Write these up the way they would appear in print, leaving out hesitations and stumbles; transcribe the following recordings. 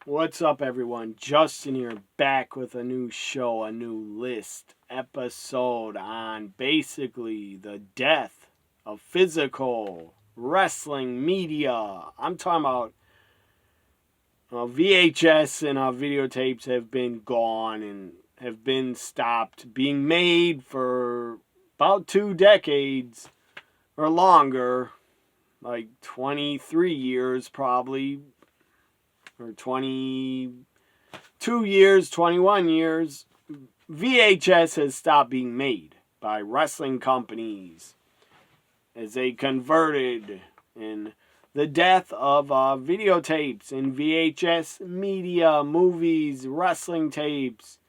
What's up, everyone? Justin here, back with a new show, a new list episode on basically the death of physical wrestling media. I'm talking about VHS and videotapes have been gone and have been stopped being made for about 2 decades or longer, like 23 years probably, or 22 years, 21 years. VHS has stopped being made by wrestling companies as they converted in the death of videotapes and VHS media, movies, wrestling tapes.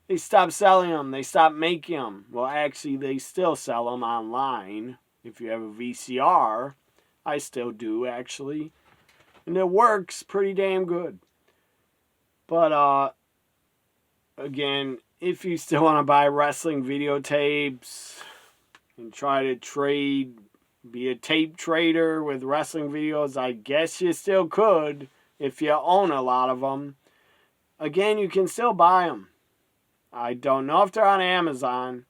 They stopped selling them. They stopped making them. Well, actually, they still sell them online. If you have a VCR, I still do, actually. And it works pretty damn good. But, again, if you still want to buy wrestling videotapes and try to trade, be a tape trader with wrestling videos, I guess you still could if you own a lot of them. Again, you can still buy them. I don't know if they're on Amazon,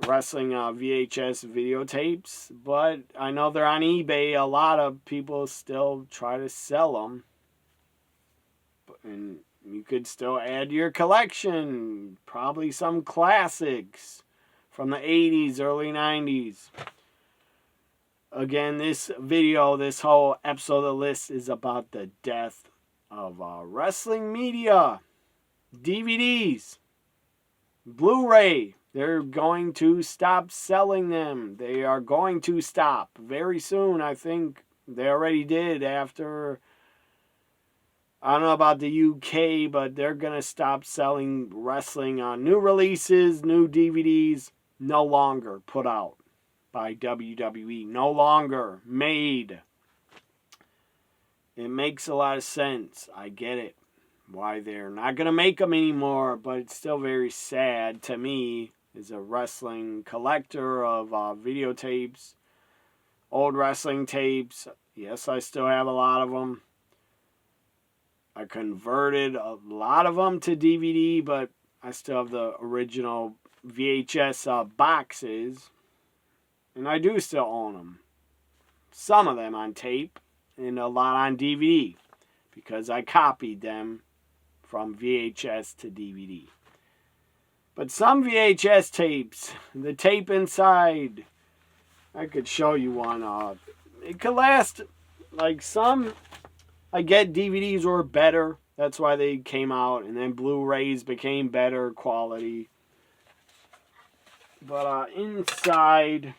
wrestling VHS videotapes, but I know they're on eBay. A lot of people still try to sell them. And you could still add to your collection. Probably some classics from the 80s, early 90s. Again, this video, this whole episode of the list is about the death of wrestling media. DVDs, Blu-ray. They're going to stop selling them. They are going to stop very soon. I think they already did after, I don't know about the UK, but they're going to stop selling wrestling on new releases, new DVDs, no longer put out by WWE, no longer made. It makes a lot of sense. I get it. Why they're not going to make them anymore, but it's still very sad to me as a wrestling collector of videotapes, old wrestling tapes. Yes, I still have a lot of them. I converted a lot of them to DVD, but I still have the original VHS boxes, and I do still own them. Some of them on tape and a lot on DVD because I copied them from VHS to DVD. But some VHS tapes, the tape inside, I could show you one. It could last, like some, I get DVDs were better. That's why they came out. And then Blu-rays became better quality. But inside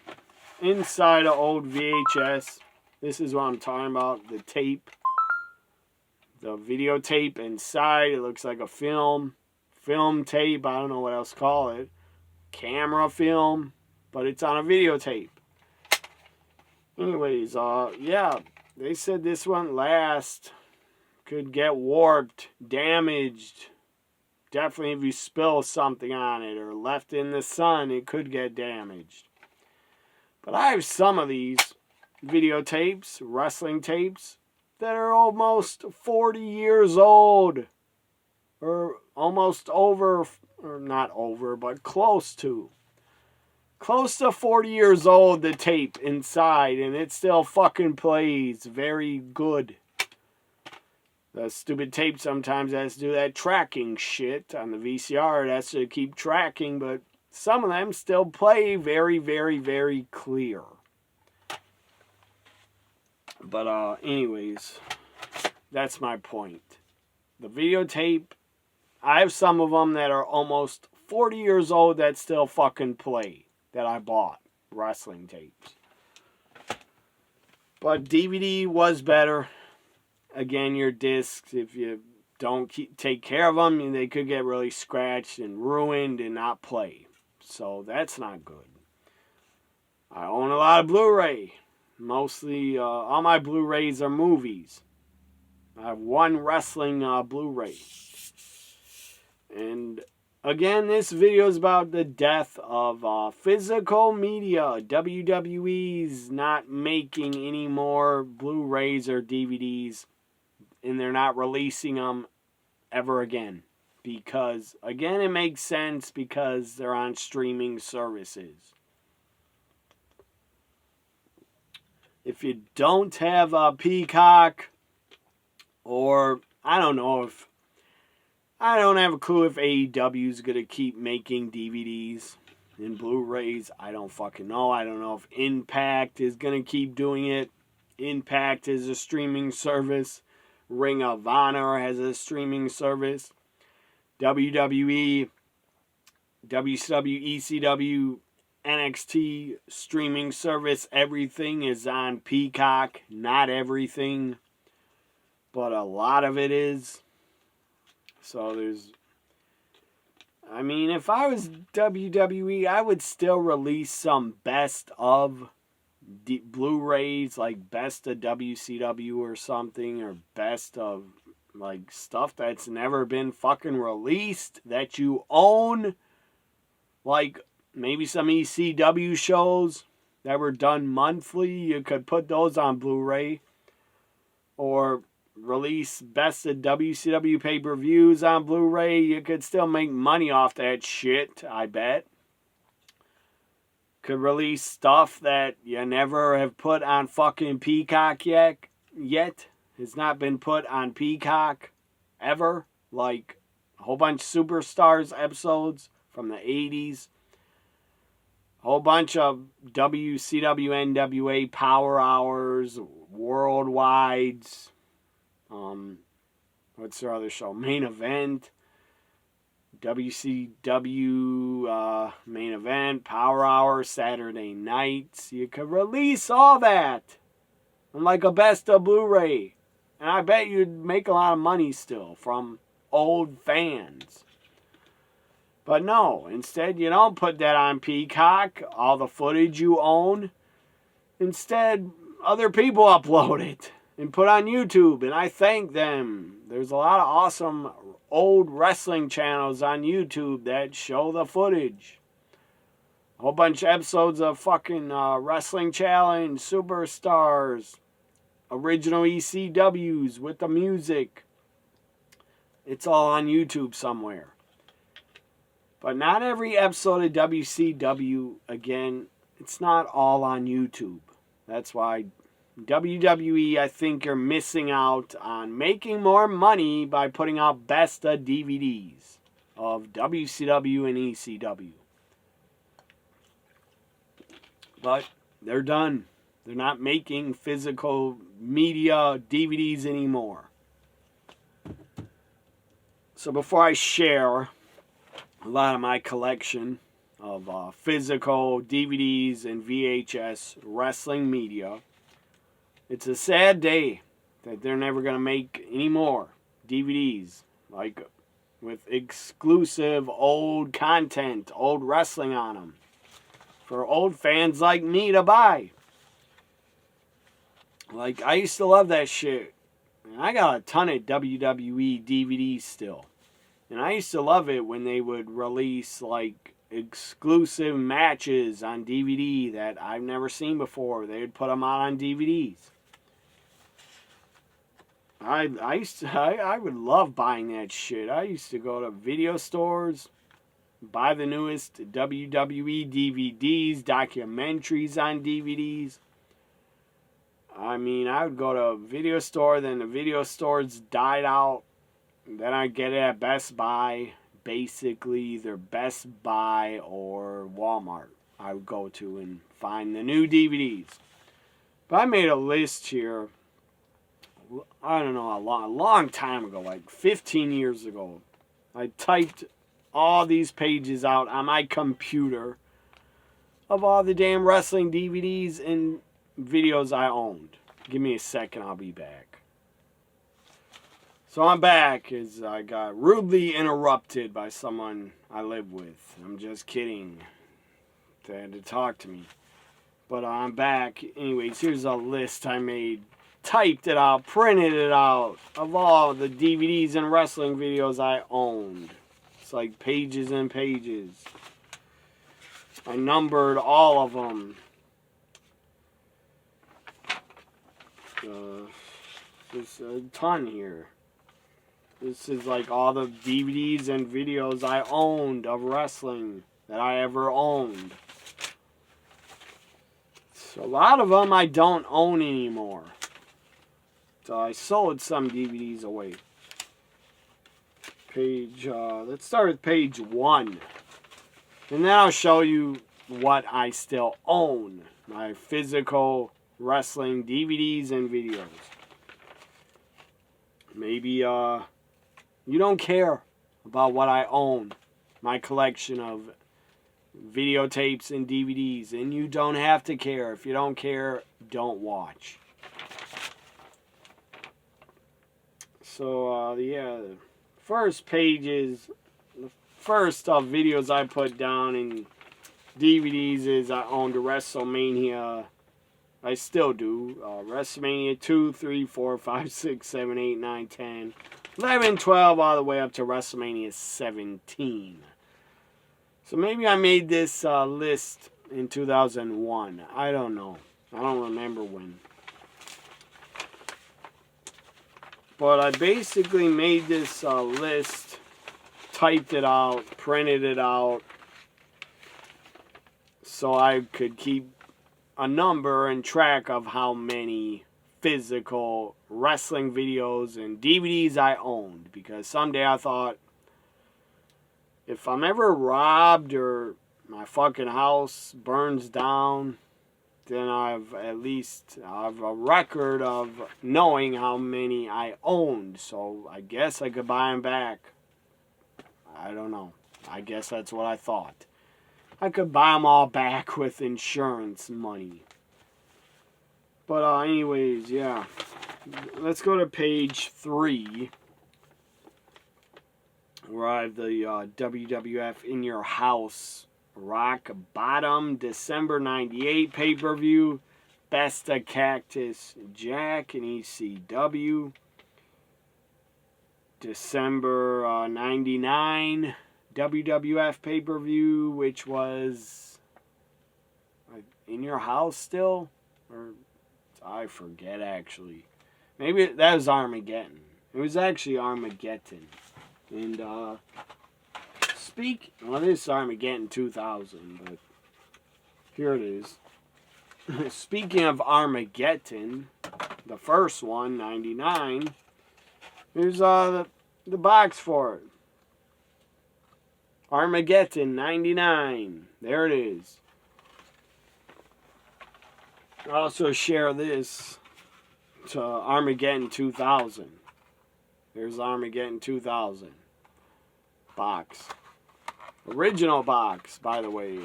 of old VHS, this is what I'm talking about. The tape. The videotape inside, it looks like a film tape, I don't know what else to call it, camera film, but it's on a videotape. Anyways, yeah, they said this one last, could get warped, damaged, definitely if you spill something on it or left in the sun, it could get damaged. But I have some of these videotapes, wrestling tapes, that are almost 40 years old, or almost over, or not over, but close to 40 years old, the tape inside, and it still fucking plays very good. The stupid tape sometimes has to do that tracking shit on the VCR, it has to keep tracking, but some of them still play very, very, very clear. But anyways, that's my point. The videotape, I have some of them that are almost 40 years old that still fucking play, that I bought, wrestling tapes. But DVD was better. Again, your discs, if you don't take care of them, they could get really scratched and ruined and not play. So that's not good. I own a lot of Blu-ray. Mostly, all my Blu-rays are movies. I have one wrestling Blu-ray. And again, this video is about the death of physical media. WWE's not making any more Blu-rays or DVDs. and they're not releasing them ever again. Because, again, it makes sense because they're on streaming services. If you don't have a Peacock, or I don't have a clue if AEW is going to keep making DVDs and Blu-rays. I don't fucking know. I don't know if Impact is going to keep doing it. Impact is a streaming service. Ring of Honor has a streaming service. WWE, WCW, ECW, NXT streaming service. Everything is on Peacock. Not everything, but a lot of it is. So if I was WWE, I would still release some best of Blu-rays, like best of WCW or something, or best of like stuff that's never been fucking released that you own. Like maybe some ECW shows that were done monthly, you could put those on Blu-ray. Or release best of WCW pay-per-views on Blu-ray. You could still make money off that shit, I bet. Could release stuff that you never have put on fucking Peacock yet. It's not been put on Peacock ever. Like a whole bunch of Superstars episodes from the 80s. A whole bunch of WCW NWA Power Hours, Worldwides. What's their other show? Main Event. WCW Main Event, Power Hour, Saturday nights. You could release all that on like a best of Blu-ray. And I bet you'd make a lot of money still from old fans. But no, instead you don't put that on Peacock, all the footage you own. Instead, other people upload it and put on YouTube, and I thank them. There's a lot of awesome old wrestling channels on YouTube that show the footage. A whole bunch of episodes of fucking Wrestling Challenge, Superstars, original ECWs with the music. It's all on YouTube somewhere. But not every episode of WCW, again, it's not all on YouTube. That's why WWE, I think you're missing out on making more money by putting out best of DVDs of WCW and ECW. But they're done. They're not making physical media DVDs anymore. So before I share a lot of my collection of physical DVDs and VHS wrestling media, it's a sad day that they're never going to make any more DVDs, like with exclusive old content, old wrestling on them, for old fans like me to buy. Like, I used to love that shit. And I got a ton of WWE DVDs still. And I used to love it when they would release, like, exclusive matches on DVD that I've never seen before. They would put them out on DVDs. I would love buying that shit. I used to go to video stores, buy the newest WWE DVDs, documentaries on DVDs. I would go to a video store, then the video stores died out. Then I'd get it at Best Buy, basically either Best Buy or Walmart I would go to and find the new DVDs. But I made a list here, I don't know, a long time ago, like 15 years ago. I typed all these pages out on my computer of all the damn wrestling DVDs and videos I owned. Give me a second, I'll be back. So I'm back as I got rudely interrupted by someone I live with. I'm just kidding. They had to talk to me. But I'm back. Anyways, here's a list I made. Typed it out, printed it out, of all the DVDs and wrestling videos I owned. It's like pages and pages. I numbered all of them. There's a ton here. This is like all the DVDs and videos I owned of wrestling that I ever owned. So a lot of them I don't own anymore. So I sold some DVDs away. Let's start with page 1. And then I'll show you what I still own. My physical wrestling DVDs and videos. Maybe you don't care about what I own. My collection of videotapes and DVDs. And you don't have to care. If you don't care, don't watch. So, the first page is the first videos I put down in DVDs is I owned WrestleMania. I still do. WrestleMania 2, 3, 4, 5, 6, 7, 8, 9, 10, 11, 12, all the way up to WrestleMania 17. So maybe I made this list in 2001. I don't know. I don't remember when. But I basically made this list, typed it out, printed it out, so I could keep a number and track of how many physical wrestling videos and DVDs I owned. Because someday I thought, if I'm ever robbed or my fucking house burns down, then I've a record of knowing how many I owned. So I guess I could buy them back. I don't know. I guess that's what I thought. I could buy them all back with insurance money. But anyways, yeah. Let's go to page 3. Where I have the WWF In Your House Rock Bottom December 98 pay-per-view. Best of Cactus Jack in ECW. December 99 WWF pay-per-view, which was In Your House still? Or I forget actually. Maybe that was Armageddon. It was actually Armageddon. And this is Armageddon 2000, but here it is. Speaking of Armageddon, the first one, 99, here's the box for it. Armageddon 99. There it is. I also share this to Armageddon 2000. There's Armageddon 2000 box. Original box, by the way.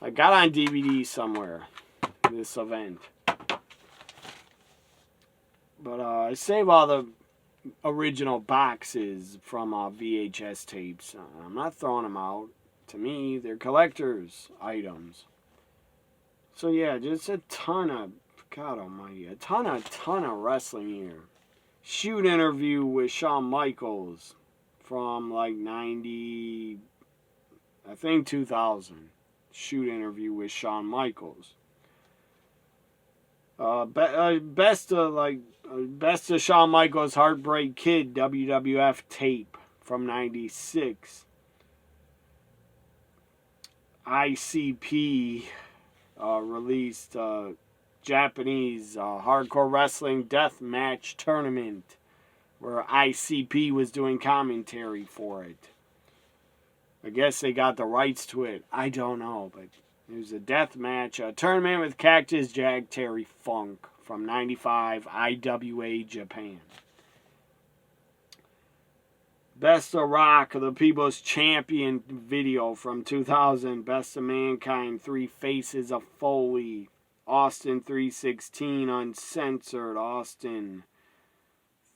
I got on DVD somewhere, this event. But I save all the original boxes from VHS tapes. I'm not throwing them out. To me, they're collector's items. So yeah, just a ton of, God almighty, a ton of wrestling here. Shoot interview with Shawn Michaels from like 90, I think 2000. Shoot interview with Shawn Michaels. Best of Shawn Michaels Heartbreak Kid WWF tape from 96. ICP released Japanese hardcore wrestling death match tournament where ICP was doing commentary for it. I guess they got the rights to it. I don't know, but it was a death match, a tournament with Cactus Jack Terry Funk from 95 IWA Japan. Best of Rock, the People's Champion video from 2000. Best of Mankind, 3 Faces of Foley. Austin 316 Uncensored. Austin,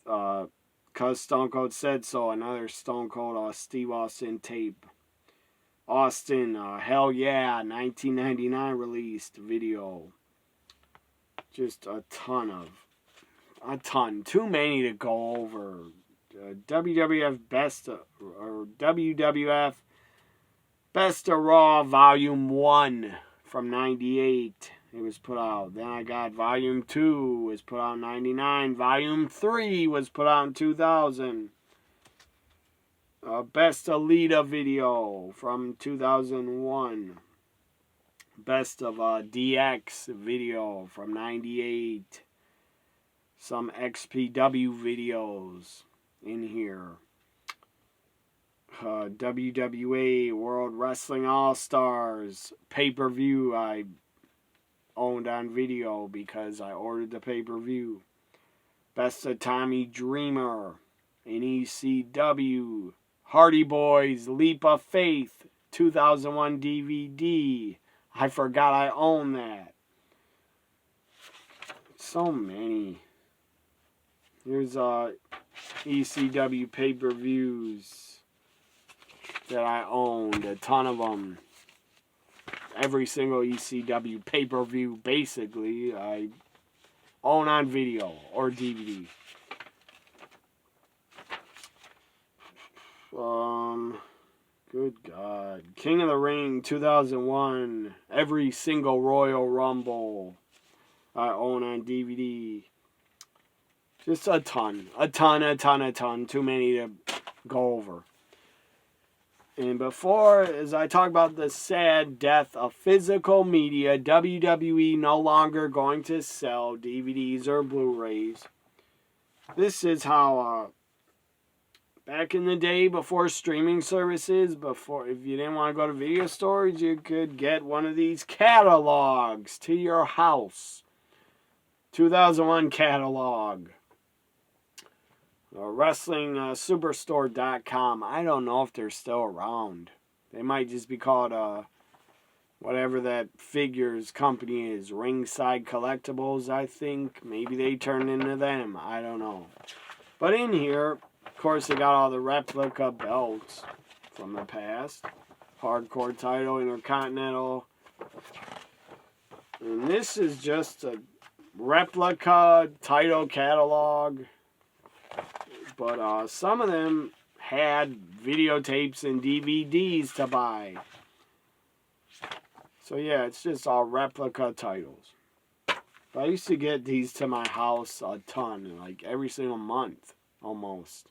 cause Stone Cold said so. Another Stone Cold Steve Austin tape. Austin, Hell Yeah, 1999 released video. Just a ton. Too many to go over. WWF Best of Raw Volume 1 from 98. it was put out. Then I got Volume 2 was put out in 99. Volume 3 was put out in 2000. Best Alita video from 2001. Best of DX video from 98. Some XPW videos in here. WWE World Wrestling All-Stars pay-per-view I owned on video because I ordered the pay-per-view. Best of Tommy Dreamer in ECW. Hardy Boys Leap of Faith 2001 DVD. I forgot I own that. So many. Here's ECW pay-per-views that I owned. A ton of them. Every single ECW pay-per-view, basically, I own on video or DVD. Good God. King of the Ring 2001. Every single Royal Rumble I own on DVD. Just a ton. A ton. Too many to go over. And before, as I talk about the sad death of physical media, WWE no longer going to sell DVDs or Blu-rays. This is how, back in the day, before streaming services, if you didn't want to go to video stores, you could get one of these catalogs to your house. 2001 catalog. WrestlingSuperstore.com. I don't know if they're still around. They might just be called whatever that figures company is. Ringside Collectibles, I think. Maybe they turned into them. I don't know. But in here, of course, they got all the replica belts from the past. Hardcore title, Intercontinental. And this is just a replica title catalog. But some of them had videotapes and DVDs to buy. So yeah, it's just all replica titles. But I used to get these to my house a ton, like every single month, almost.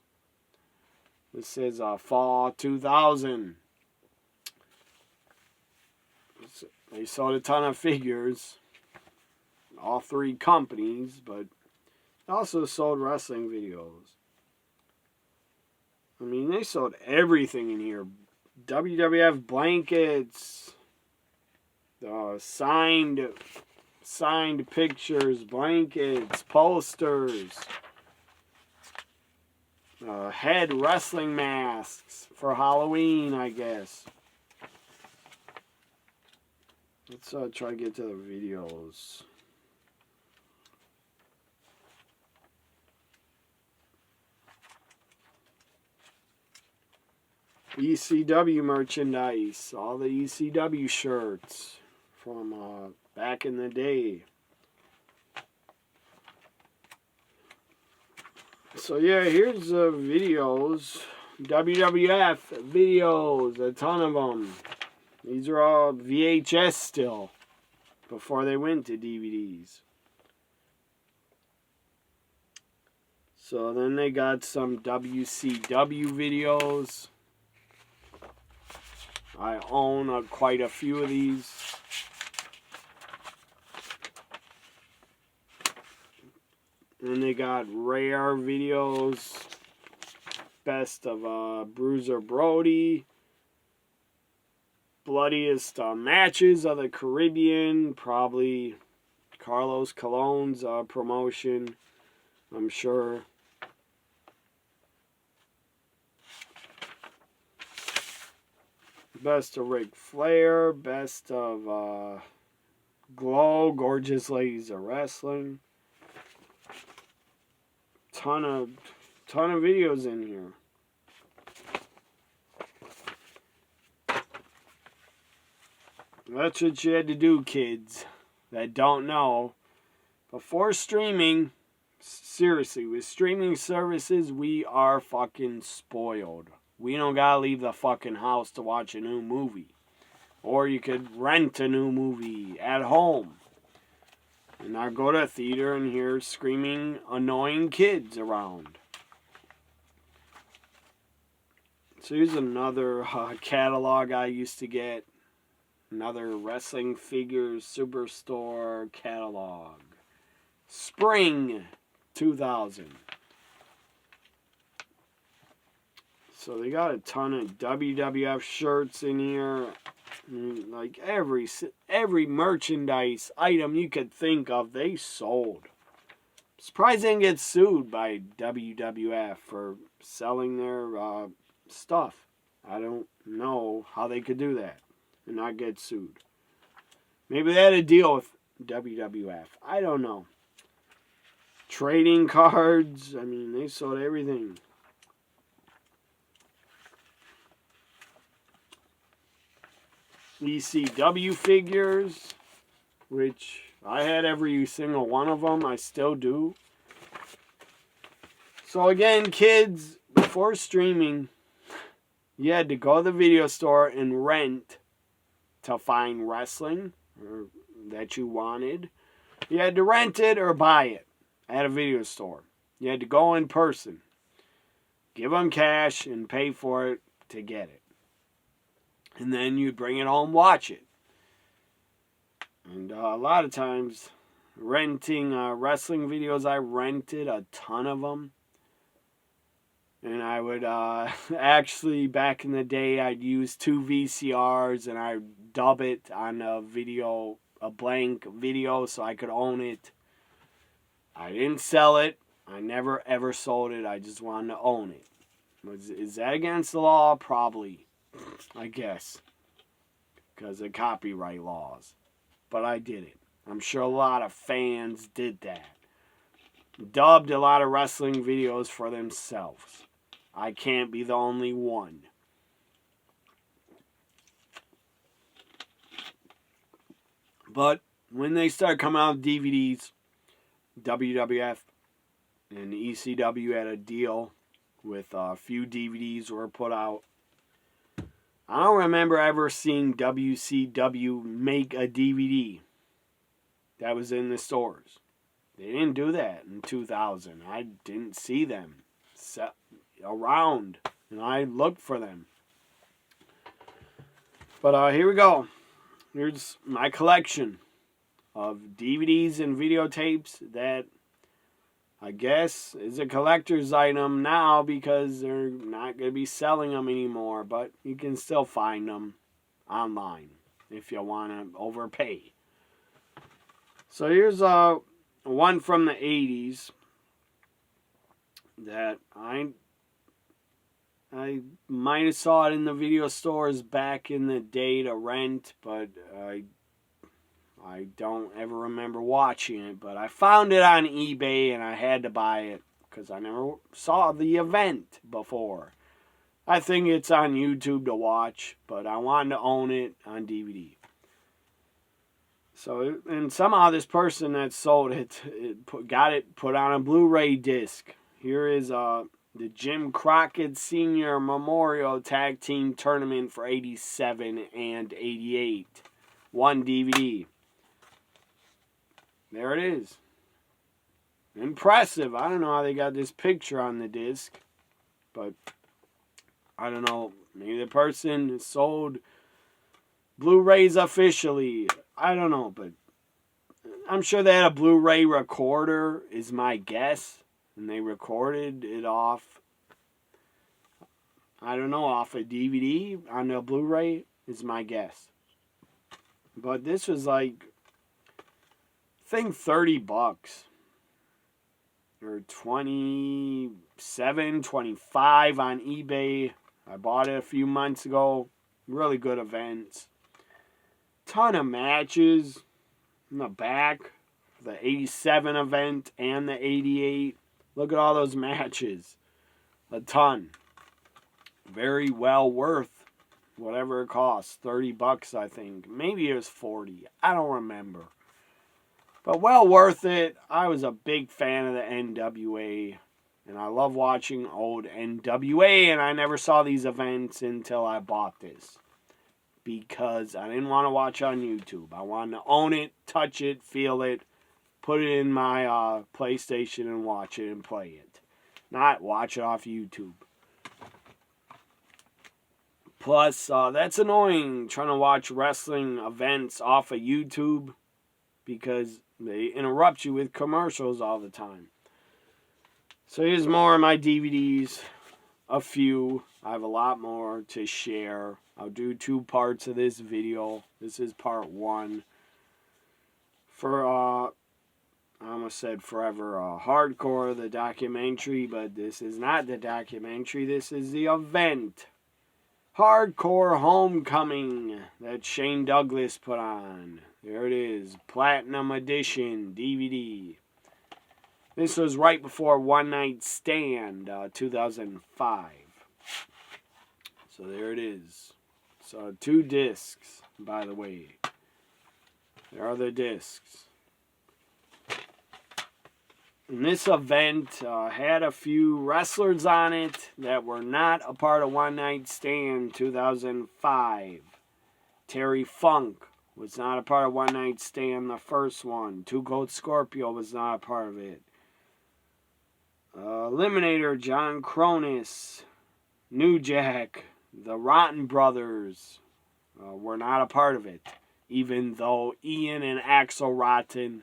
This is Fall 2000. They sold a ton of figures. All three companies, but also sold wrestling videos. I mean, they sold everything in here. WWF blankets, signed pictures, blankets, posters, head wrestling masks for Halloween, I guess. Let's try to get to the videos. ECW merchandise, all the ECW shirts from back in the day. So yeah, here's the videos. WWF videos, a ton of them. These are all VHS still, before they went to DVDs. So then they got some WCW videos. I own quite a few of these. And they got rare videos. Best of Bruiser Brody. Bloodiest matches of the Caribbean. Probably Carlos Colon's promotion, I'm sure. Best of Ric Flair. Best of Glow. Gorgeous Ladies of Wrestling. Ton of videos in here. That's what you had to do, kids that don't know. Before streaming, seriously, with streaming services, we are fucking spoiled. We don't gotta leave the fucking house to watch a new movie. Or you could rent a new movie at home. and not go to a theater and hear screaming, annoying kids around. So here's another catalog I used to get. Another wrestling figures superstore catalog. Spring 2000. So they got a ton of WWF shirts in here. Like every merchandise item you could think of, they sold. Surprised they didn't get sued by WWF for selling their stuff. I don't know how they could do that and not get sued. Maybe they had a deal with WWF. I don't know. Trading cards. I mean, they sold everything. ECW figures, which I had every single one of them. I still do. So again, kids, before streaming, you had to go to the video store and rent to find wrestling that you wanted. You had to rent it or buy it at a video store. You had to go in person, give them cash, and pay for it to get it. And then you'd bring it home, watch it. And a lot of times, renting wrestling videos, I rented a ton of them. And I would actually, back in the day, I'd use 2 VCRs and I'd dub it on a blank video so I could own it. I didn't sell it. I never ever sold it. I just wanted to own it. Is that against the law? Probably. I guess. Because of copyright laws. But I did it. I'm sure a lot of fans did that. Dubbed a lot of wrestling videos for themselves. I can't be the only one. But when they started coming out with DVDs, WWF and ECW had a deal with a few DVDs were put out. I don't remember ever seeing WCW make a DVD that was in the stores. They didn't do that in 2000. I didn't see them around, and I looked for them. But here we go. Here's my collection of DVDs and videotapes that I guess is a collector's item now because they're not going to be selling them anymore, but you can still find them online if you want to overpay. So here's one from the 80s that I might have saw it in the video stores back in the day to rent, but I don't ever remember watching it. But I found it on eBay and I had to buy it because I never saw the event before. I think it's on YouTube to watch, but I wanted to own it on DVD. So, and somehow this person that sold it, got it put on a Blu-ray disc. Here is the Jim Crockett Sr. Memorial Tag Team Tournament for 87 and 88. One DVD. There it is. Impressive. I don't know how they got this picture on the disc. But, I don't know. Maybe the person sold Blu-rays officially. I don't know, but I'm sure they had a Blu-ray recorder, is my guess. And they recorded it off, I don't know, off a DVD on a Blu-ray, is my guess. But this was like, I think $30. Or 27, 25 on eBay. I bought it a few months ago. Really good events. Ton of matches in the back. The 87 event and the 88. Look at all those matches. A ton. Very well worth whatever it costs. $30, I think. Maybe it was 40. I don't remember. But well worth it. I was a big fan of the NWA. And I love watching old NWA. And I never saw these events until I bought this. Because I didn't want to watch on YouTube. I wanted to own it, touch it, feel it. put it in my PlayStation and watch it and play it. Not watch it off YouTube. Plus, that's annoying trying to watch wrestling events off of YouTube because they interrupt you with commercials all the time. So here's more of my DVDs. A few. I have a lot more to share. I'll do 2 parts of this video. This is part 1. For, I almost said Forever Hardcore, the documentary, but this is not the documentary. This is the event. Hardcore Homecoming that Shane Douglas put on. There it is. Platinum Edition DVD. This was right before One Night Stand, 2005. So there it is. So 2 discs, by the way. There are the discs. And this event had a few wrestlers on it that were not a part of One Night Stand 2005. Terry Funk was not a part of One Night Stand, the first one. Two Cold Scorpio was not a part of it. Eliminator John Cronus, New Jack, the Rotten Brothers were not a part of it. Even though Ian and Axel Rotten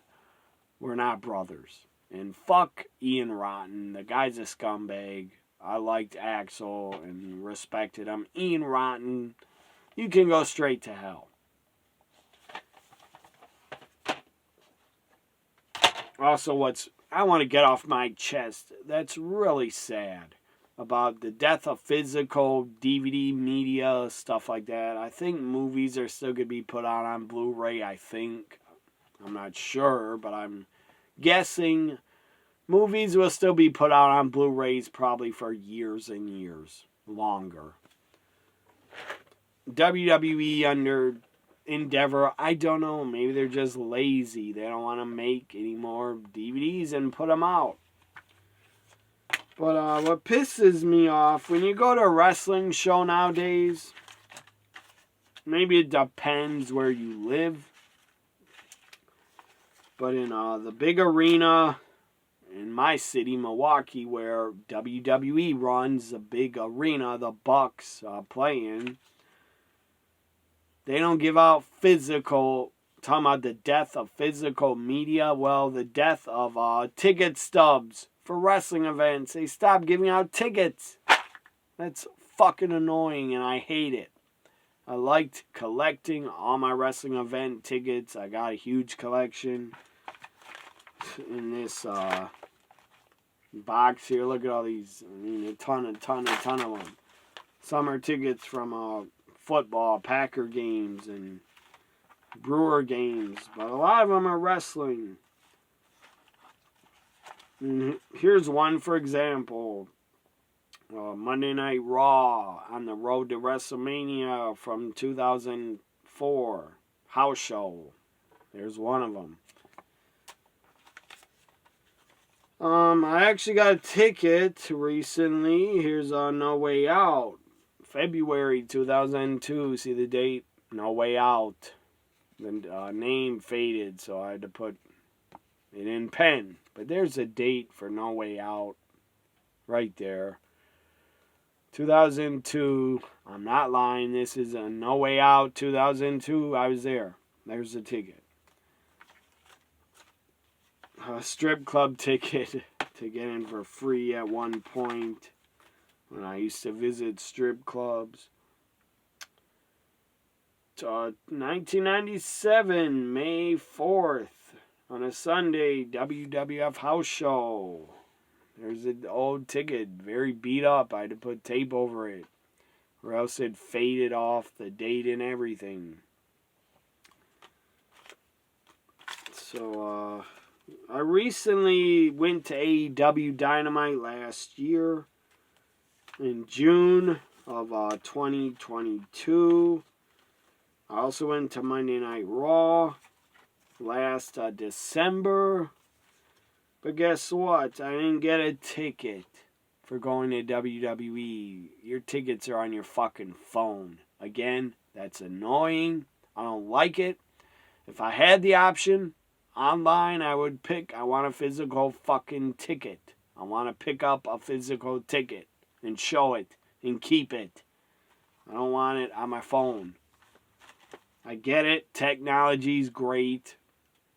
were not brothers. And fuck Ian Rotten. The guy's a scumbag. I liked Axel and respected him. Ian Rotten, you can go straight to hell. Also, I want to get off my chest that's really sad about the death of physical DVD media, stuff like that. I think movies are still going to be put out on Blu-ray, I think. I'm not sure, but I'm guessing movies will still be put out on Blu-rays probably for years and years longer. WWE under Endeavor, I don't know, maybe they're just lazy. They don't want to make any more DVDs and put them out. But what pisses me off, when you go to a wrestling show nowadays, maybe it depends where you live, but in the big arena in my city, Milwaukee, where WWE runs the big arena, the Bucks play in, they don't give out physical, talking about the death of physical media, well, the death of ticket stubs for wrestling events. They stopped giving out tickets. That's fucking annoying and I hate it. I liked collecting all my wrestling event tickets. I got a huge collection in this box here. Look at all these. I mean, a ton of them. Some are tickets from football, Packer games, and Brewer games. But a lot of them are wrestling. And here's one, for example. Monday Night Raw on the road to WrestleMania from 2004. House show. There's one of them. I actually got a ticket recently. Here's No Way Out. February 2002. See the date? No Way Out. The name faded, so I had to put it in pen. But there's a date for No Way Out. Right there. 2002. I'm not lying. This is a No Way Out 2002. I was there. There's the ticket. A strip club ticket to get in for free at one point when I used to visit strip clubs. 1997, May 4th, on a Sunday, WWF house show. There's an old ticket, very beat up. I had to put tape over it, or else it faded off the date and everything. So, I recently went to AEW Dynamite last year in June of 2022. I also went to Monday Night Raw last December. But guess what? I didn't get a ticket for going to WWE. Your tickets are on your fucking phone. Again, that's annoying. I don't like it. If I had the option, online, I want a physical fucking ticket. I want to pick up a physical ticket and show it and keep it. I don't want it on my phone. I get it. Technology's great.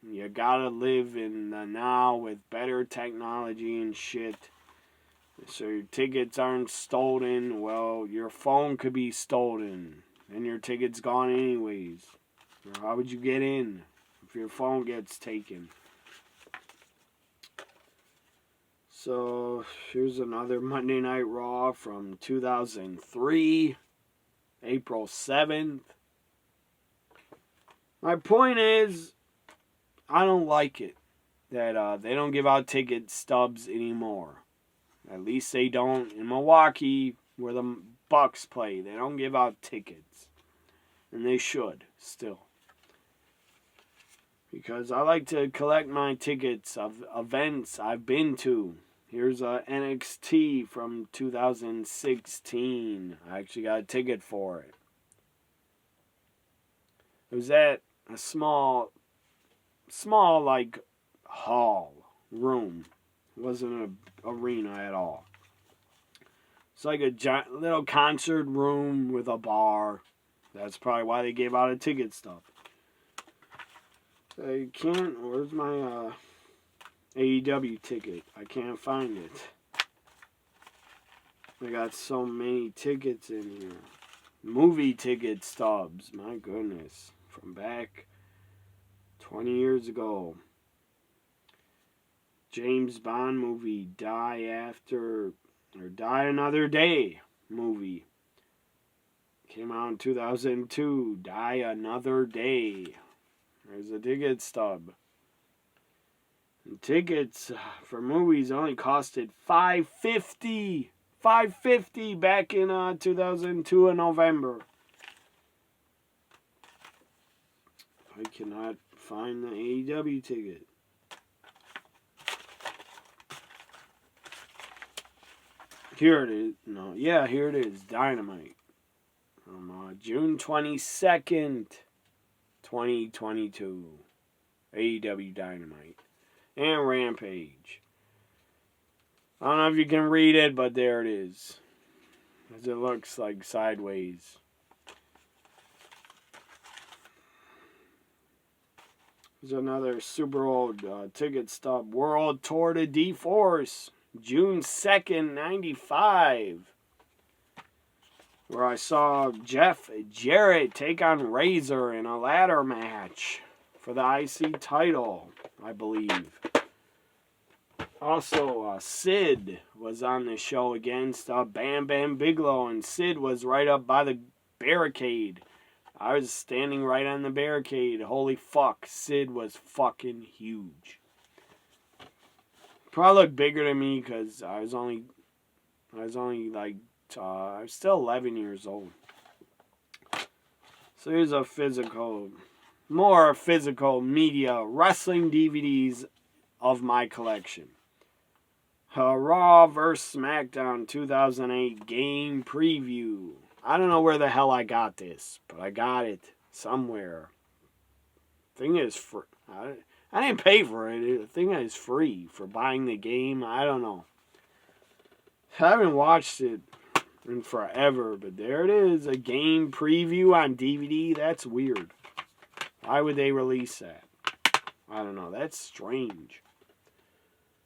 You gotta live in the now with better technology and shit. So your tickets aren't stolen. Well, your phone could be stolen. And your ticket's gone anyways. How would you get in if your phone gets taken? So here's another Monday Night Raw from 2003, April 7th. My point is, I don't like it that they don't give out ticket stubs anymore. At least they don't in Milwaukee, where the Bucks play. They don't give out tickets. And they should, still. Because I like to collect my tickets of events I've been to. Here's a NXT from 2016. I actually got a ticket for it. It was at a small like hall room. It wasn't an arena at all. It's like a giant, little concert room with a bar. That's probably why they gave out a ticket stub. I can't. Where's my AEW ticket? I can't find it. I got so many tickets in here. Movie ticket stubs. My goodness. From back 20 years ago. James Bond movie, Die Another Day movie. Came out in 2002. Die Another Day. There's a ticket stub. And tickets for movies only costed $5.50. $5.50 back in 2002 in November. I cannot find the AEW ticket. Here it is. No, yeah, here it is. Dynamite. June 22nd, 2022. AEW Dynamite. And Rampage. I don't know if you can read it, but there it is. As it looks like sideways. There's another super old ticket stub. World Tour de D-Force. June 2nd, 95. Where I saw Jeff Jarrett take on Razor in a ladder match for the IC title, I believe. Also, Sid was on the show against Bam Bam Bigelow, and Sid was right up by the barricade. I was standing right on the barricade. Holy fuck, Sid was fucking huge. Probably looked bigger than me because I was still 11 years old. So here's more physical media wrestling DVDs of my collection. Raw vs. SmackDown 2008 game preview. I don't know where the hell I got this, but I got it somewhere. Thing is free. I didn't pay for it. The thing is free for buying the game. I don't know. I haven't watched it in forever, but there it is. A game preview on DVD. That's weird. Why would they release that? I don't know. That's strange.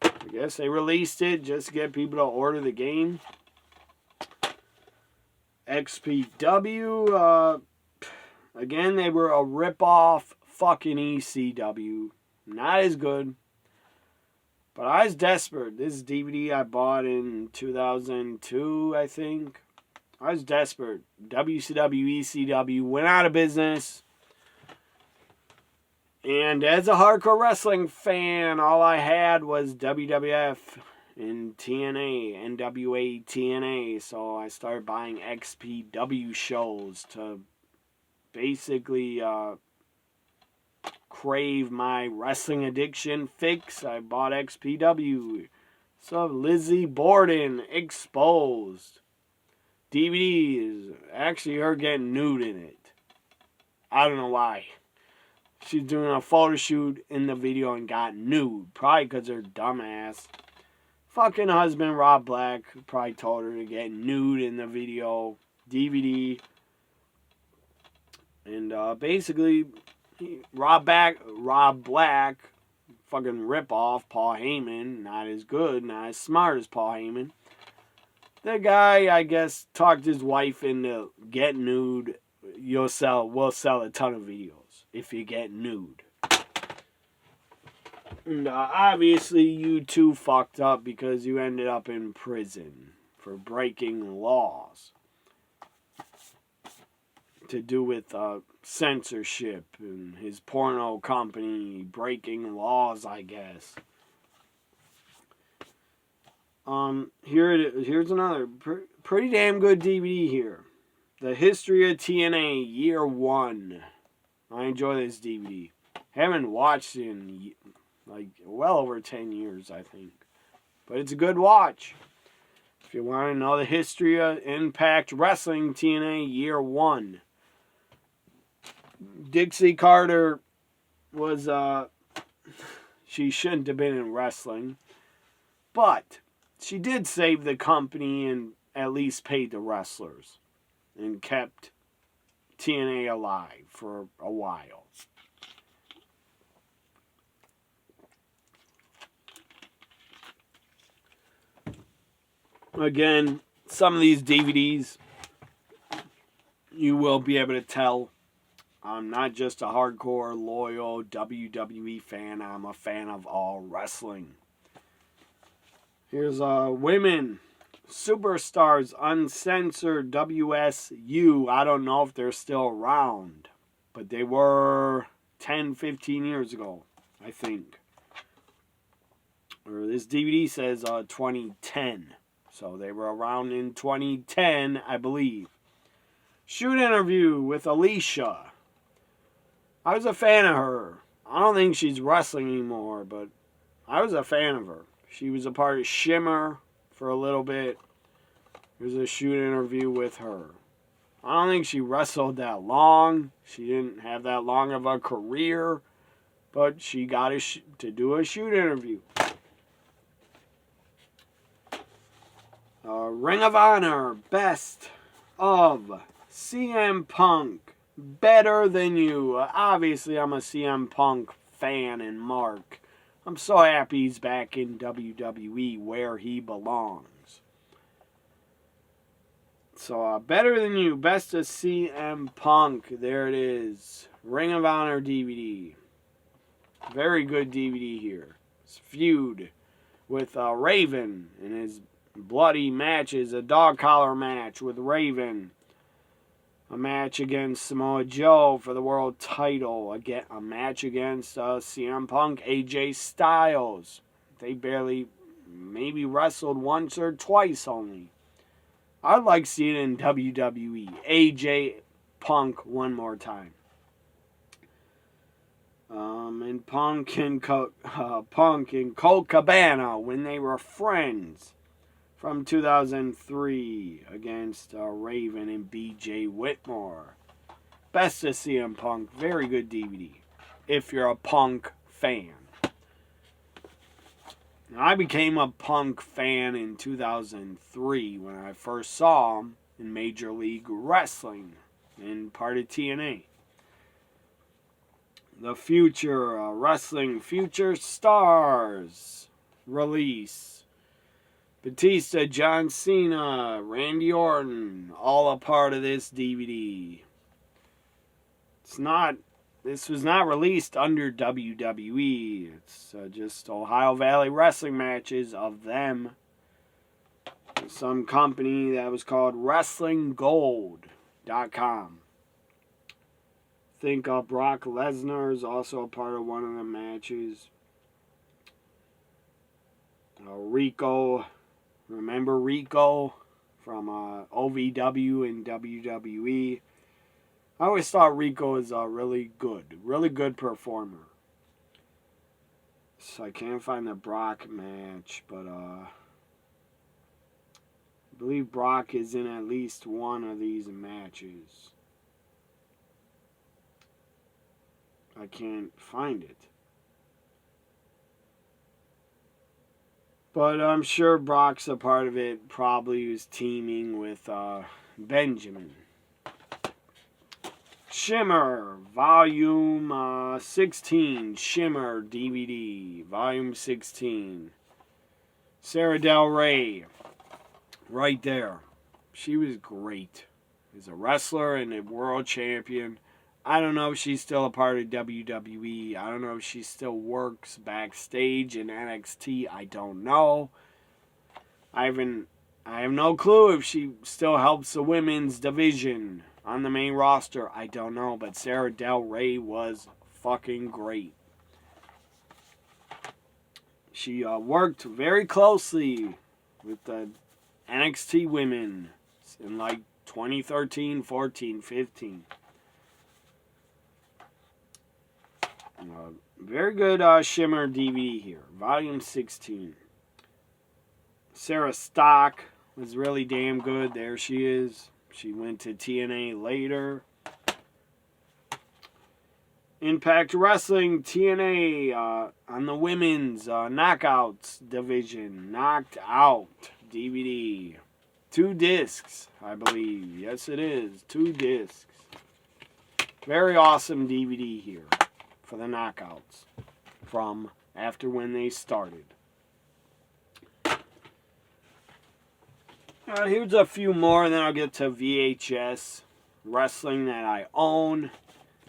I guess they released it just to get people to order the game. XPW. Again, they were a rip-off fucking ECW. Not as good. But I was desperate. This DVD I bought in 2002, I think. I was desperate. WCW, ECW went out of business. And as a hardcore wrestling fan, all I had was WWF and TNA, NWA TNA. So I started buying XPW shows to basically crave my wrestling addiction fix. I bought XPW. So Lizzie Borden Exposed. DVDs. Actually, her getting nude in it. I don't know why. she's doing a photo shoot in the video and got nude. Probably because her dumbass fucking husband, Rob Black, probably told her to get nude in the video, DVD. And basically, Rob Black, fucking rip off Paul Heyman, not as good, not as smart as Paul Heyman. The guy, I guess, talked his wife into get nude. We'll sell a ton of videos if you get nude. And obviously, you two fucked up because you ended up in prison for breaking laws to do with censorship and his porno company breaking laws, I guess. Here's another pretty damn good DVD here. The History of TNA, Year 1. I enjoy this DVD. Haven't watched it in like well over 10 years, I think. But it's a good watch. If you want to know the history of Impact Wrestling TNA Year 1. Dixie Carter was, she shouldn't have been in wrestling. But she did save the company and at least paid the wrestlers. And kept TNA alive for a while. Again, some of these DVDs, you will be able to tell I'm not just a hardcore, loyal WWE fan. I'm a fan of all wrestling. Here's Women Superstars Uncensored WSU. I don't know if they're still around, but they were 10, 15 years ago, I think. Or this DVD says 2010. So they were around in 2010, I believe. Shoot interview with Alicia. I was a fan of her. I don't think she's wrestling anymore, but I was a fan of her. She was a part of Shimmer for a little bit. There's a shoot interview with her. I don't think she wrestled that long. She didn't have that long of a career, but she got to do a shoot interview. Ring of Honor, Best of CM Punk, Better Than You. Obviously, I'm a CM Punk fan and mark. I'm so happy he's back in WWE where he belongs. So, Better Than You, Best of CM Punk. There it is. Ring of Honor DVD. Very good DVD here. It's feud with Raven and his bloody matches. A dog collar match with Raven. A match against Samoa Joe for the world title. A match against CM Punk, AJ Styles. They barely, maybe wrestled once or twice only. I'd like to see it in WWE. AJ Punk one more time. And Punk and Colt Cabana when they were friends. From 2003 against Raven and BJ Whitmore. Best of CM Punk. Very good DVD. If you're a Punk fan. Now, I became a Punk fan in 2003 when I first saw him in Major League Wrestling and part of TNA. The Future Wrestling Future Stars release. Batista, John Cena, Randy Orton, all a part of this DVD. This was not released under WWE. It's just Ohio Valley Wrestling matches of them. Some company that was called WrestlingGold.com. I think Brock Lesnar is also a part of one of the matches. Rico. Remember Rico from OVW and WWE? I always thought Rico was a really good performer. So I can't find the Brock match, but I believe Brock is in at least one of these matches. I can't find it. But I'm sure Brock's a part of it. Probably was teaming with Benjamin. Shimmer, Volume 16. Shimmer DVD, Volume 16. Sarah Del Rey, right there. She was great. As a wrestler and a world champion. I don't know if she's still a part of WWE. I don't know if she still works backstage in NXT. I don't know. I have no clue if she still helps the women's division on the main roster. I don't know. But Sarah Del Rey was fucking great. She worked very closely with the NXT women in like 2013, 14, 15. Very good Shimmer DVD here. Volume 16. Sarah Stock was really damn good. There she is. She went to TNA later. Impact Wrestling TNA on the women's Knockouts division. Knocked Out DVD. 2 discs, I believe. Yes, it is. 2 discs. Very awesome DVD here for the Knockouts from after when they started. Here's a few more, and then I'll get to VHS wrestling that I own.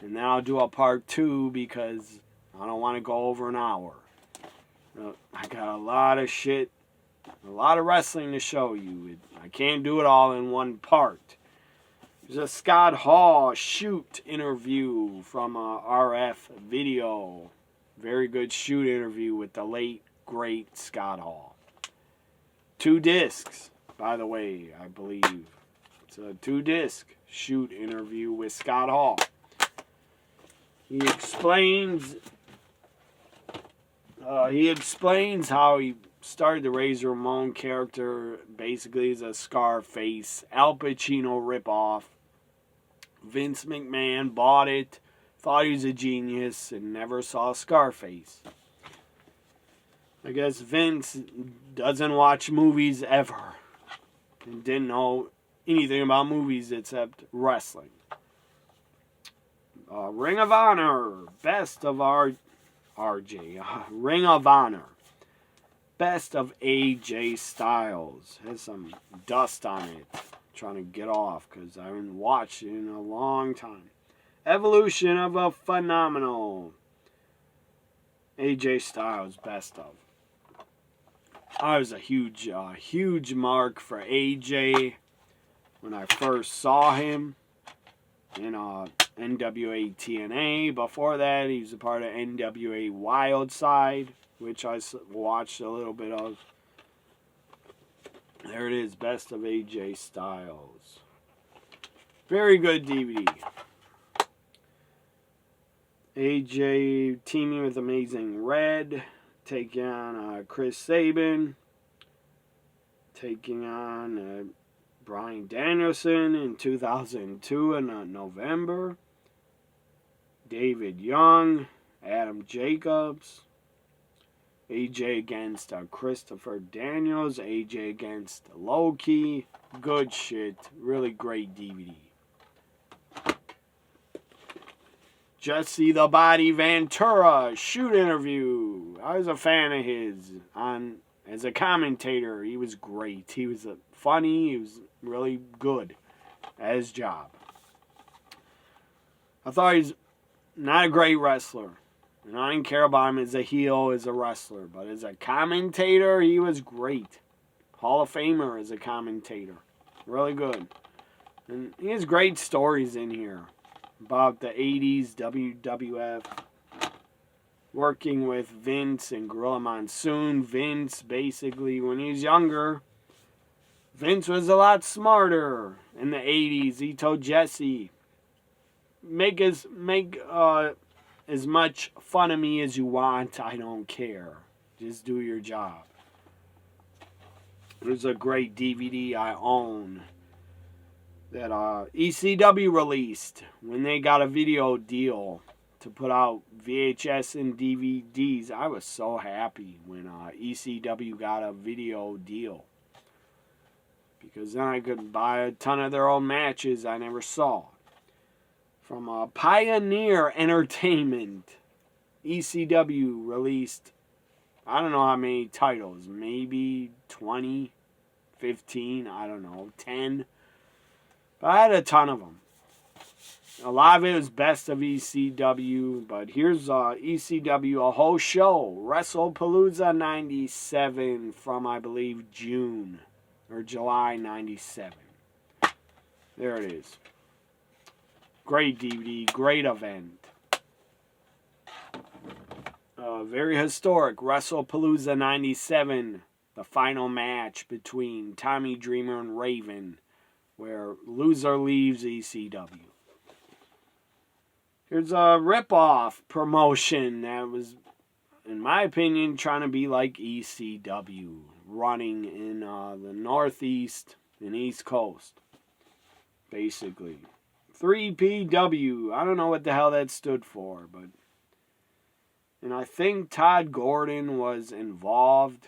And then I'll do a part 2 because I don't want to go over an hour. I got a lot of shit, a lot of wrestling to show you. I can't do it all in one part. There's a Scott Hall shoot interview from RF Video. Very good shoot interview with the late, great Scott Hall. 2 discs, by the way, I believe. It's a 2-disc shoot interview with Scott Hall. He explains how he started the Razor Ramon character basically as a Scarface Al Pacino ripoff. Vince McMahon bought it, thought he was a genius, and never saw Scarface. I guess Vince doesn't watch movies ever. And didn't know anything about movies except wrestling. Ring of Honor, Best of RJ. Ring of Honor, Best of AJ Styles. Has some dust on it. Trying to get off because I haven't watched it in a long time. Evolution of a Phenomenal. AJ Styles, Best of. I was a huge mark for AJ when I first saw him in NWA TNA. Before that, he was a part of NWA Wildside, which I watched a little bit of. There it is, Best of AJ Styles. Very good DVD. AJ teaming with Amazing Red, taking on Chris Sabin, taking on Bryan Danielson in 2002 in November. David Young, Adam Jacobs, AJ against Christopher Daniels, AJ against Loki. Good shit. Really great DVD. Jesse the Body Ventura shoot interview. I was a fan of his as a commentator. He was great. He was funny. He was really good at his job. I thought he's not a great wrestler. And I didn't care about him as a heel, as a wrestler. But as a commentator, he was great. Hall of Famer as a commentator. Really good. And he has great stories in here about the 80s WWF. Working with Vince and Gorilla Monsoon. Vince, basically, when he was younger, Vince was a lot smarter in the 80s. He told Jesse, make as much fun of me as you want. I don't care. Just do your job. There's a great DVD I own that ECW released when they got a video deal to put out VHS and DVDs. I was so happy when ECW got a video deal, because then I could buy a ton of their own matches I never saw. From Pioneer Entertainment, ECW released, I don't know how many titles, maybe 20, 15, I don't know, 10. But I had a ton of them. A lot of it was best of ECW, but here's ECW, a whole show, WrestlePalooza 97 from, I believe, June or July 97. There it is. Great DVD, great event. Very historic, WrestlePalooza 97, the final match between Tommy Dreamer and Raven, where loser leaves ECW. Here's a rip-off promotion that was, in my opinion, trying to be like ECW, running in the Northeast and East Coast, basically. 3PW, I don't know what the hell that stood for, but... And I think Todd Gordon was involved,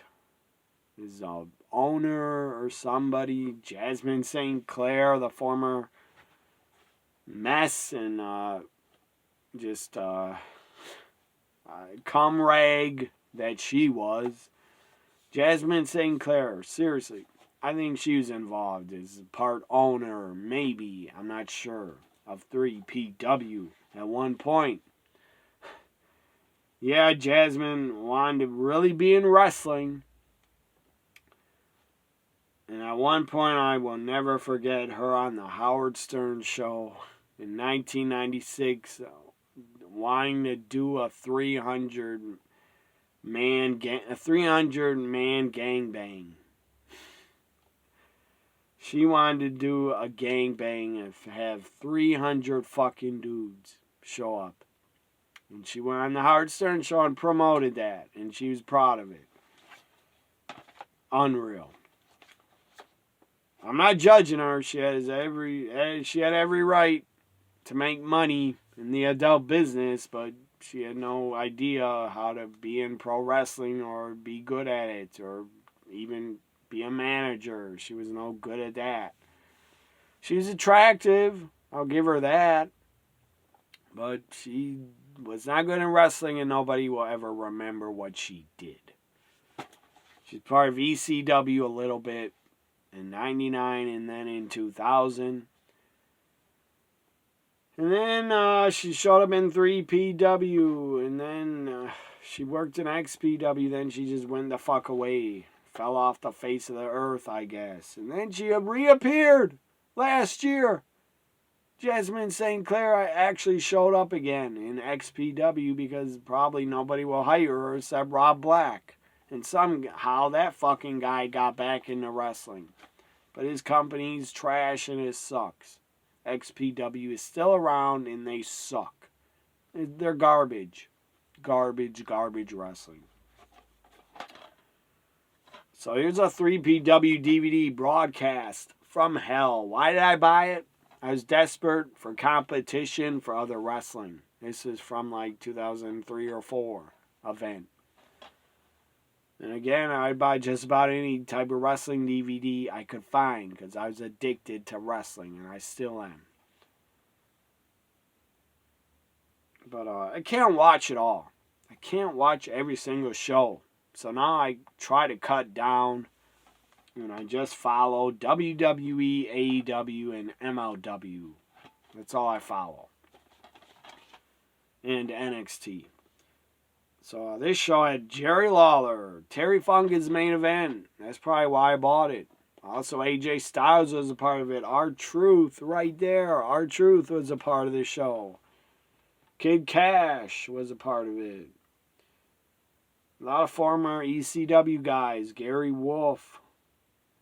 his owner or somebody, Jasmine St. Clair, the former mess and cum rag that she was. Jasmine St. Clair, seriously, I think she was involved as part owner, maybe, I'm not sure, of 3PW at one point. Yeah, Jasmine wanted to really be in wrestling. And at one point, I will never forget her on the Howard Stern show in 1996, wanting to do a 300-man gangbang. She wanted to do a gangbang and have 300 fucking dudes show up. And she went on the Howard Stern show and promoted that. And she was proud of it. Unreal. I'm not judging her. She had every right to make money in the adult business, but she had no idea how to be in pro wrestling or be good at it or even be a manager. She was no good at that. She's attractive. I'll give her that. But she was not good in wrestling, and nobody will ever remember what she did. She's part of ECW a little bit in 99 and then in 2000. And then she showed up in 3PW, and then she worked in XPW, then she just went the fuck away. Fell off the face of the earth, I guess. And then she reappeared last year. Jasmine St. Clair actually showed up again in XPW because probably nobody will hire her except Rob Black. And somehow that fucking guy got back into wrestling. But his company's trash and it sucks. XPW is still around and they suck. They're garbage. Garbage wrestling. So here's a 3PW DVD broadcast from hell. Why did I buy it? I was desperate for competition for other wrestling. This is from like 2003 or 4 event. And again, I'd buy just about any type of wrestling DVD I could find because I was addicted to wrestling, and I still am. But I can't watch it all. I can't watch every single show. So now I try to cut down. And I just follow WWE, AEW, and MLW. That's all I follow. And NXT. So this show had Jerry Lawler, Terry Funk is main event. That's probably why I bought it. Also AJ Styles was a part of it. R-Truth right there. R-Truth was a part of the show. Kid Cash was a part of it. A lot of former ECW guys. Gary Wolf.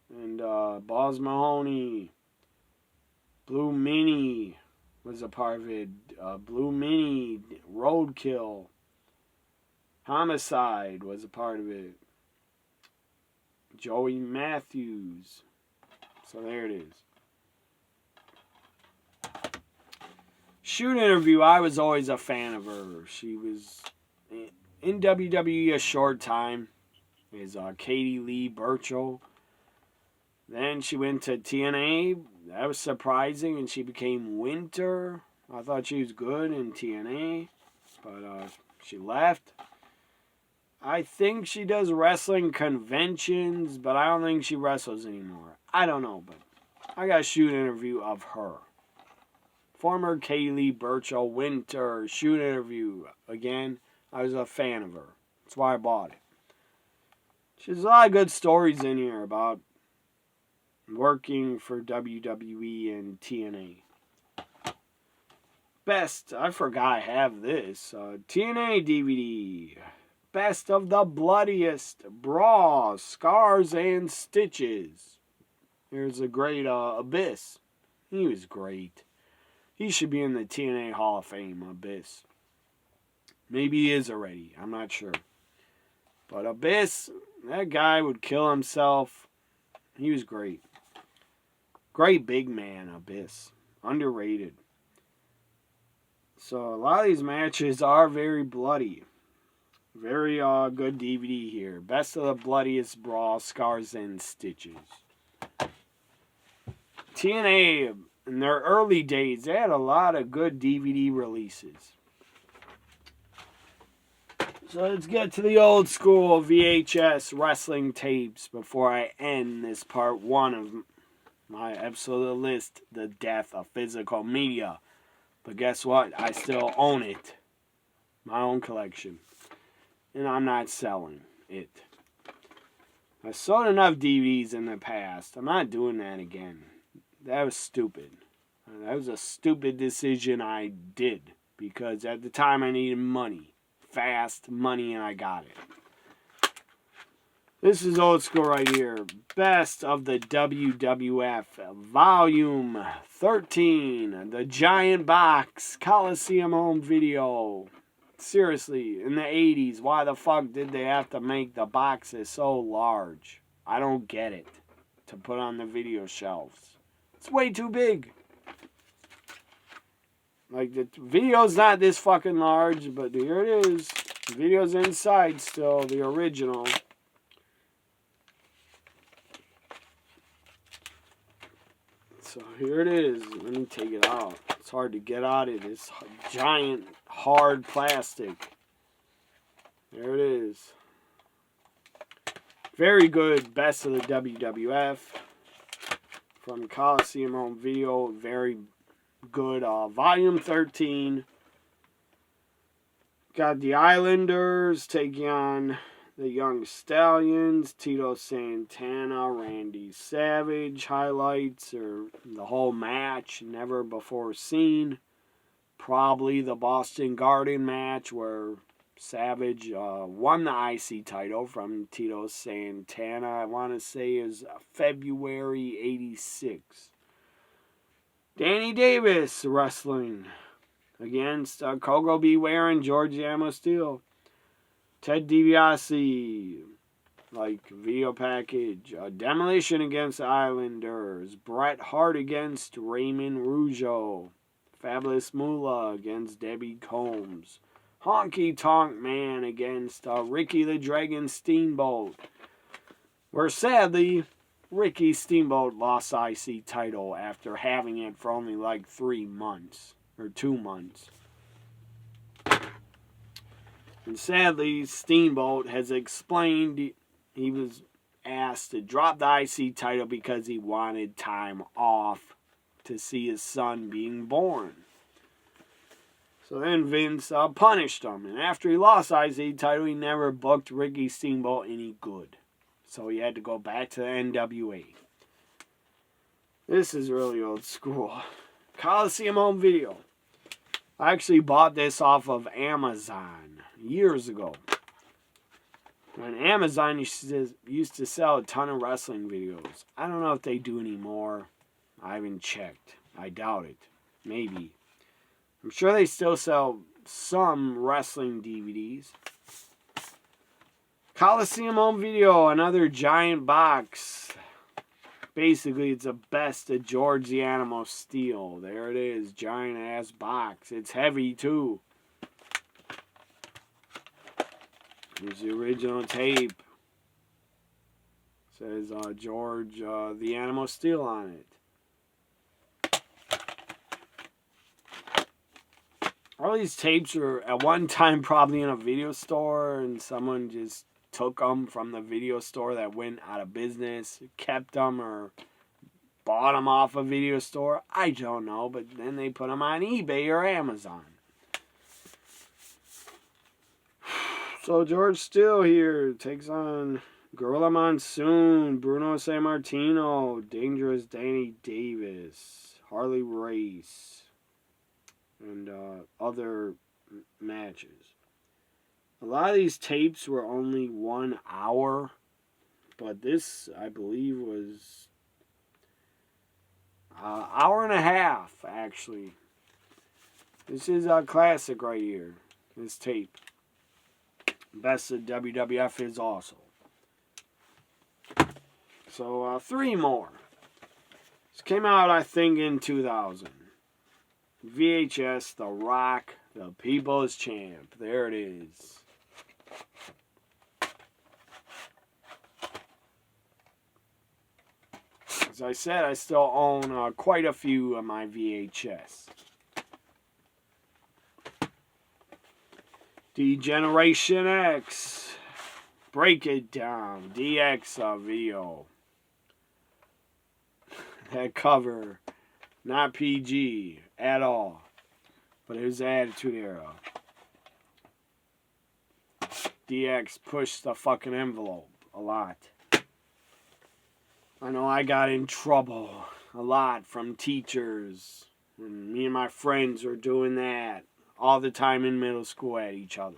And Balls Mahoney, Blue Mini was a part of it. Blue Mini, Roadkill, Homicide was a part of it. Joey Matthews. So there it is. Shoot interview, I was always a fan of her. She was in WWE a short time. Is Katie Lee Burchill. Then she went to TNA. That was surprising, and she became Winter. I thought she was good in TNA, but she left. I think she does wrestling conventions, but I don't think she wrestles anymore. I don't know, but I got a shoot interview of her. Former Kaylee Burchill Winter shoot interview. Again, I was a fan of her. That's why I bought it. She has a lot of good stories in here about working for WWE and TNA. Best, I forgot I have this. TNA DVD. Best of the Bloodiest Brawl, Scars and Stitches. Here's a great Abyss. He was great. He should be in the TNA Hall of Fame, Abyss. Maybe he is already. I'm not sure. But Abyss, that guy would kill himself. He was great. Great big man, Abyss. Underrated. So a lot of these matches are very bloody. Very good DVD here. Best of the Bloodiest Brawl, Scars and Stitches. TNA, in their early days, they had a lot of good DVD releases. So let's get to the old school VHS wrestling tapes before I end this part 1 of my episode of the list, The Death of Physical Media. But guess what? I still own it. My own collection. And I'm not selling it. I sold enough DVDs in the past. I'm not doing that again. That was stupid. That was a stupid decision I did. Because at the time I needed money. Fast money, and I got it. This is old school right here. Best of the WWF Volume 13. The Giant Box Coliseum Home Video. Seriously, in the 80s, why the fuck did they have to make the boxes so large? I don't get it. To put on the video shelves. It's way too big. Like, the video's not this fucking large, but here it is. The video's inside still, the original. So here it is. Let me take it out. It's hard to get out of this giant, hard plastic. There it is. Very good. Best of the WWF. From Coliseum Home Video. Very good. Volume 13. Got the Islanders taking on the Young Stallions. Tito Santana, Randy Savage. Highlights or the whole match. Never before seen. Probably the Boston Garden match where Savage won the IC title from Tito Santana. I want to say is February 86. Danny Davis wrestling against Kogo Beware and George Amosteel. Ted DiBiase, like video package. Demolition against Islanders. Bret Hart against Raymond Rougeau. Fabulous Moolah against Debbie Combs. Honky Tonk Man against Ricky the Dragon Steamboat. Where sadly, Ricky Steamboat lost IC title after having it for only like 3 months. Or 2 months. And sadly, Steamboat has explained he was asked to drop the IC title because he wanted time off to see his son being born. So then Vince punished him. And after he lost IC title, he never booked Ricky Steamboat any good. So he had to go back to the NWA. This is really old school. Coliseum Home Video. I actually bought this off of Amazon years ago. When Amazon used to sell a ton of wrestling videos. I don't know if they do anymore. I haven't checked. I doubt it. Maybe. I'm sure they still sell some wrestling DVDs. Coliseum Home Video, another giant box. Basically, it's a best of George the Animal Steel. There it is. Giant ass box. It's heavy too. Here's the original tape. Says George the Animal Steel on it. All these tapes were at one time probably in a video store, and someone just took them from the video store that went out of business, kept them, or bought them off a video store. I don't know, but then they put them on eBay or Amazon. So George Steele here takes on Gorilla Monsoon, Bruno Sammartino, Dangerous Danny Davis, Harley Race, and other matches. A lot of these tapes were only 1 hour, but this, I believe, was an hour and a half, actually. This is a classic right here, this tape. Best of WWF is also. So, 3 more. This came out, I think, in 2000. VHS, The Rock, the People's Champ. There it is. As I said, I still own quite a few of my VHS. D-Generation X. Break It Down. DX video. That cover. Not PG at all. But it was the Attitude Era. DX pushed the fucking envelope a lot. I know I got in trouble a lot from teachers. And me and my friends were doing that all the time in middle school at each other.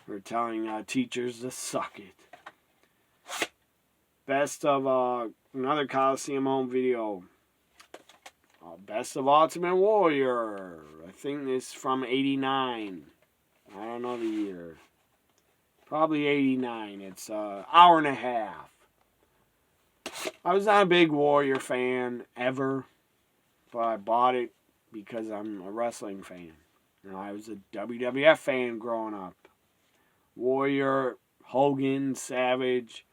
We're telling teachers to suck it. Best of another Coliseum home video. Best of Ultimate Warrior. I think this is from 89. I don't know the year. Probably 89. It's an hour and a half. I was not a big Warrior fan ever, but I bought it because I'm a wrestling fan. And I was a WWF fan growing up. Warrior, Hogan, Savage,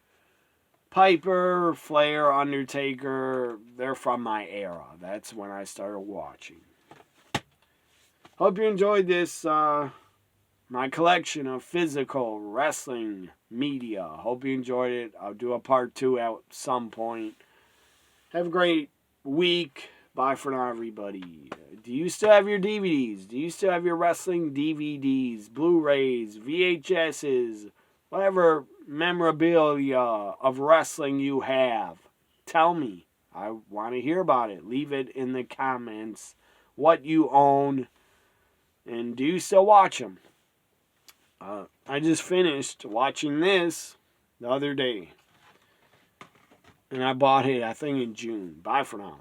Piper, Flair, Undertaker, they're from my era. That's when I started watching. Hope you enjoyed this, my collection of physical wrestling media. Hope you enjoyed it. I'll do a part 2 at some point. Have a great week. Bye for now, everybody. Do you still have your DVDs? Do you still have your wrestling DVDs, Blu-rays, VHSs, whatever memorabilia of wrestling you have? Tell me. I want to hear about it. Leave it in the comments what you own, and do you still watch them? I just finished watching this the other day, and I bought it, I think, in June. Bye for now.